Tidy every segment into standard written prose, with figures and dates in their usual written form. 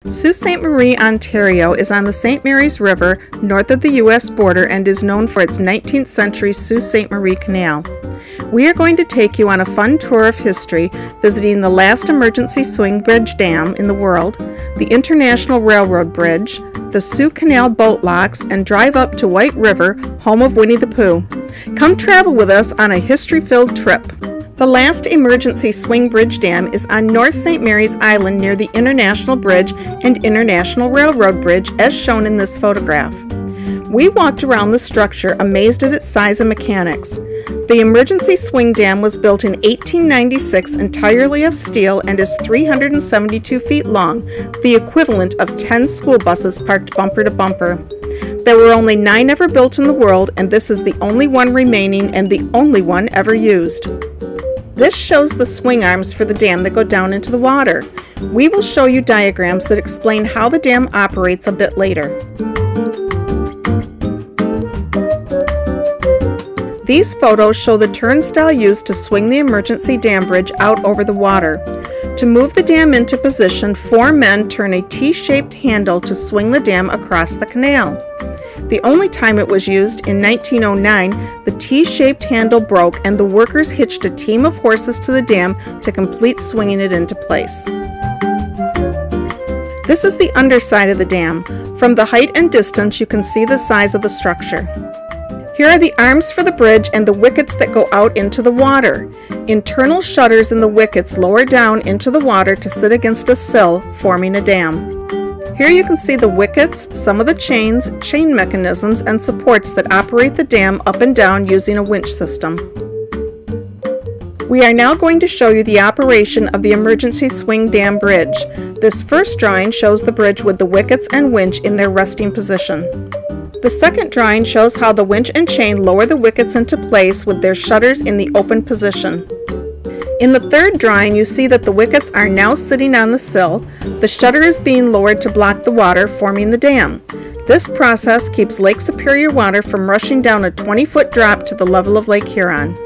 Sault Ste. Marie, Ontario is on the St. Mary's River north of the U.S. border and is known for its 19th century Sault Ste. Marie Canal. We are going to take you on a fun tour of history, visiting the last emergency swing bridge dam in the world, the International Railroad Bridge, the Sault Canal Boat Locks, and drive up to White River, home of Winnie the Pooh. Come travel with us on a history-filled trip. The last emergency swing bridge dam is on North St. Mary's Island near the International Bridge and International Railroad Bridge as shown in this photograph. We walked around the structure amazed at its size and mechanics. The emergency swing dam was built in 1896 entirely of steel and is 372 feet long, the equivalent of 10 school buses parked bumper to bumper. There were only 9 ever built in the world, and this is the only one remaining and the only one ever used. This shows the swing arms for the dam that go down into the water. We will show you diagrams that explain how the dam operates a bit later. These photos show the turnstile used to swing the emergency dam bridge out over the water. To move the dam into position, 4 men turn a T-shaped handle to swing the dam across the canal. The only time it was used, in 1909, the T-shaped handle broke and the workers hitched a team of horses to the dam to complete swinging it into place. This is the underside of the dam. From the height and distance, you can see the size of the structure. Here are the arms for the bridge and the wickets that go out into the water. Internal shutters in the wickets lower down into the water to sit against a sill, forming a dam. Here you can see the wickets, some of the chains, chain mechanisms, and supports that operate the dam up and down using a winch system. We are now going to show you the operation of the emergency swing dam bridge. This first drawing shows the bridge with the wickets and winch in their resting position. The second drawing shows how the winch and chain lower the wickets into place with their shutters in the open position. In the third drawing, you see that the wickets are now sitting on the sill. The shutter is being lowered to block the water, forming the dam. This process keeps Lake Superior water from rushing down a 20-foot drop to the level of Lake Huron.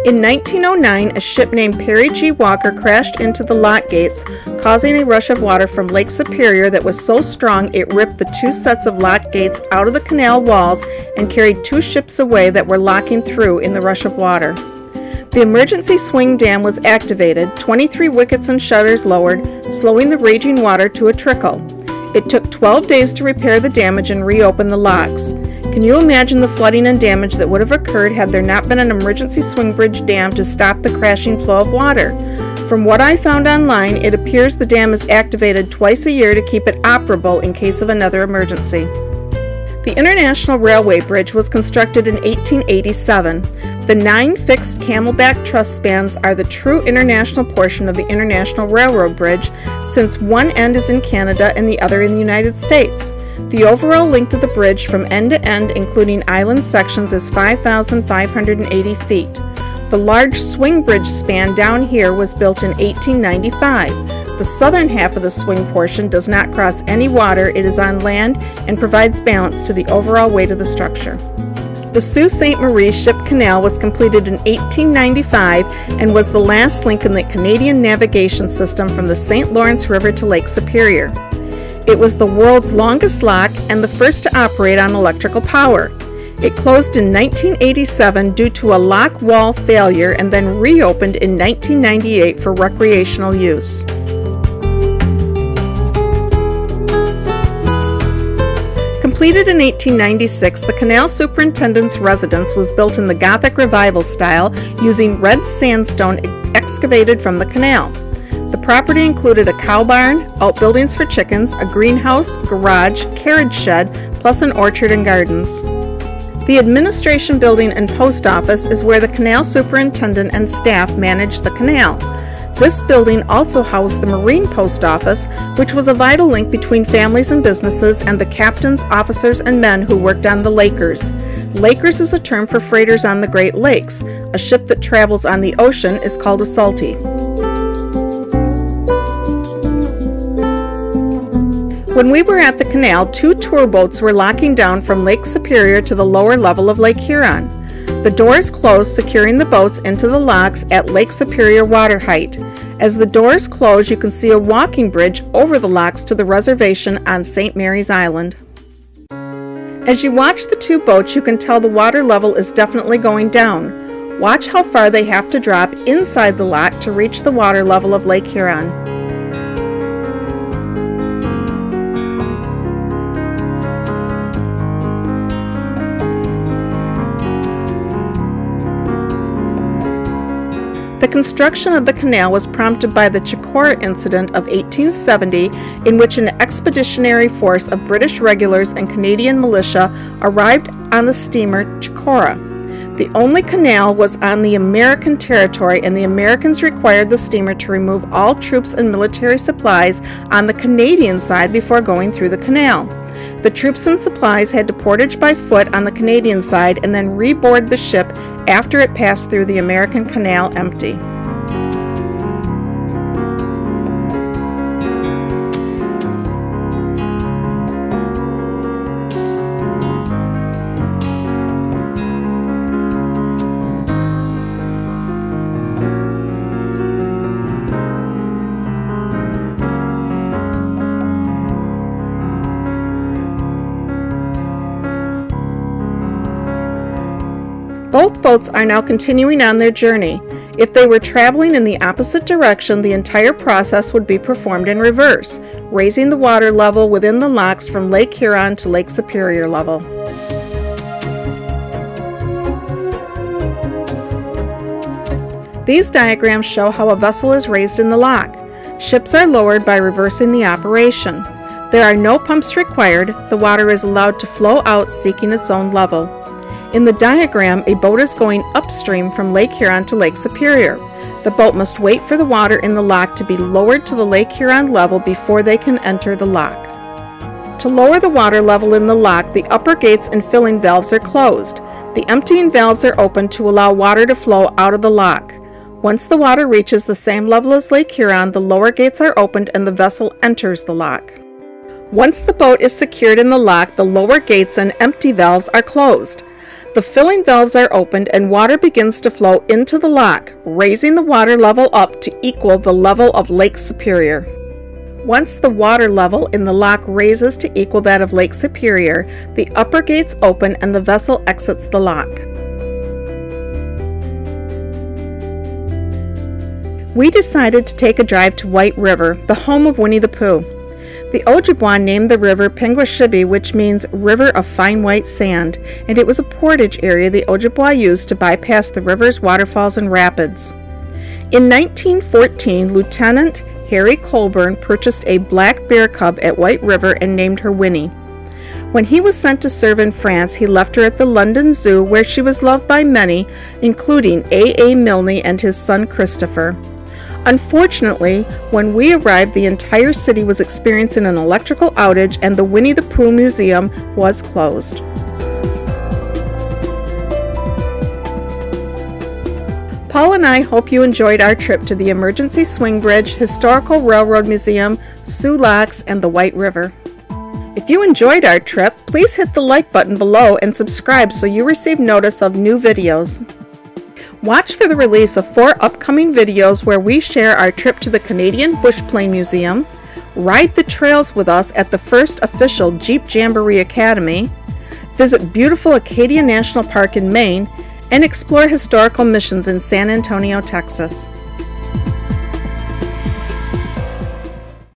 In 1909, a ship named Perry G. Walker crashed into the lock gates, causing a rush of water from Lake Superior that was so strong it ripped the 2 sets of lock gates out of the canal walls and carried 2 ships away that were locking through in the rush of water. The emergency swing dam was activated, 23 wickets and shutters lowered, slowing the raging water to a trickle. It took 12 days to repair the damage and reopen the locks. Can you imagine the flooding and damage that would have occurred had there not been an emergency swing bridge dam to stop the crashing flow of water? From what I found online, it appears the dam is activated twice a year to keep it operable in case of another emergency. The International Railway Bridge was constructed in 1887. The 9 fixed camelback truss spans are the true international portion of the International Railroad Bridge, since one end is in Canada and the other in the United States. The overall length of the bridge from end to end, including island sections, is 5,580 feet. The large swing bridge span down here was built in 1895. The southern half of the swing portion does not cross any water, it is on land, and provides balance to the overall weight of the structure. The Sault Ste. Marie Ship Canal was completed in 1895 and was the last link in the Canadian navigation system from the St. Lawrence River to Lake Superior. It was the world's longest lock and the first to operate on electrical power. It closed in 1987 due to a lock wall failure and then reopened in 1998 for recreational use. Completed in 1896, the canal superintendent's residence was built in the Gothic Revival style using red sandstone excavated from the canal. The property included a cow barn, outbuildings for chickens, a greenhouse, garage, carriage shed, plus an orchard and gardens. The administration building and post office is where the canal superintendent and staff managed the canal. This building also housed the Marine Post Office, which was a vital link between families and businesses and the captains, officers, and men who worked on the Lakers. Lakers is a term for freighters on the Great Lakes. A ship that travels on the ocean is called a salty. When we were at the canal, 2 tour boats were locking down from Lake Superior to the lower level of Lake Huron. The doors closed, securing the boats into the locks at Lake Superior water height. As the doors close, you can see a walking bridge over the locks to the reservation on St. Mary's Island. As you watch the two boats, you can tell the water level is definitely going down. Watch how far they have to drop inside the lock to reach the water level of Lake Huron. The construction of the canal was prompted by the Chicora Incident of 1870, in which an expeditionary force of British regulars and Canadian militia arrived on the steamer Chicora. The only canal was on the American territory, and the Americans required the steamer to remove all troops and military supplies on the Canadian side before going through the canal. The troops and supplies had to portage by foot on the Canadian side and then reboard the ship after it passed through the American canal empty. Both boats are now continuing on their journey. If they were traveling in the opposite direction, the entire process would be performed in reverse, raising the water level within the locks from Lake Huron to Lake Superior level. These diagrams show how a vessel is raised in the lock. Ships are lowered by reversing the operation. There are no pumps required. The water is allowed to flow out, seeking its own level. In the diagram, a boat is going upstream from Lake Huron to Lake Superior. The boat must wait for the water in the lock to be lowered to the Lake Huron level before they can enter the lock. To lower the water level in the lock, the upper gates and filling valves are closed. The emptying valves are open to allow water to flow out of the lock. Once the water reaches the same level as Lake Huron, the lower gates are opened and the vessel enters the lock. Once the boat is secured in the lock, the lower gates and empty valves are closed. The filling valves are opened and water begins to flow into the lock, raising the water level up to equal the level of Lake Superior. Once the water level in the lock raises to equal that of Lake Superior, the upper gates open and the vessel exits the lock. We decided to take a drive to White River, the home of Winnie the Pooh. The Ojibwa named the river Penguashibi, which means river of fine white sand, and it was a portage area the Ojibwa used to bypass the river's waterfalls and rapids. In 1914, Lieutenant Harry Colburn purchased a black bear cub at White River and named her Winnie. When he was sent to serve in France, he left her at the London Zoo, where she was loved by many, including A.A. Milne and his son Christopher. Unfortunately, when we arrived, the entire city was experiencing an electrical outage and the Winnie the Pooh Museum was closed. Paul and I hope you enjoyed our trip to the Emergency Swing Bridge, Historical Railroad Museum, Sioux Locks, and the White River. If you enjoyed our trip, please hit the like button below and subscribe so you receive notice of new videos. Watch for the release of 4 upcoming videos where we share our trip to the Canadian Bush Plane Museum, ride the trails with us at the first official Jeep Jamboree Academy, visit beautiful Acadia National Park in Maine, and explore historical missions in San Antonio, Texas.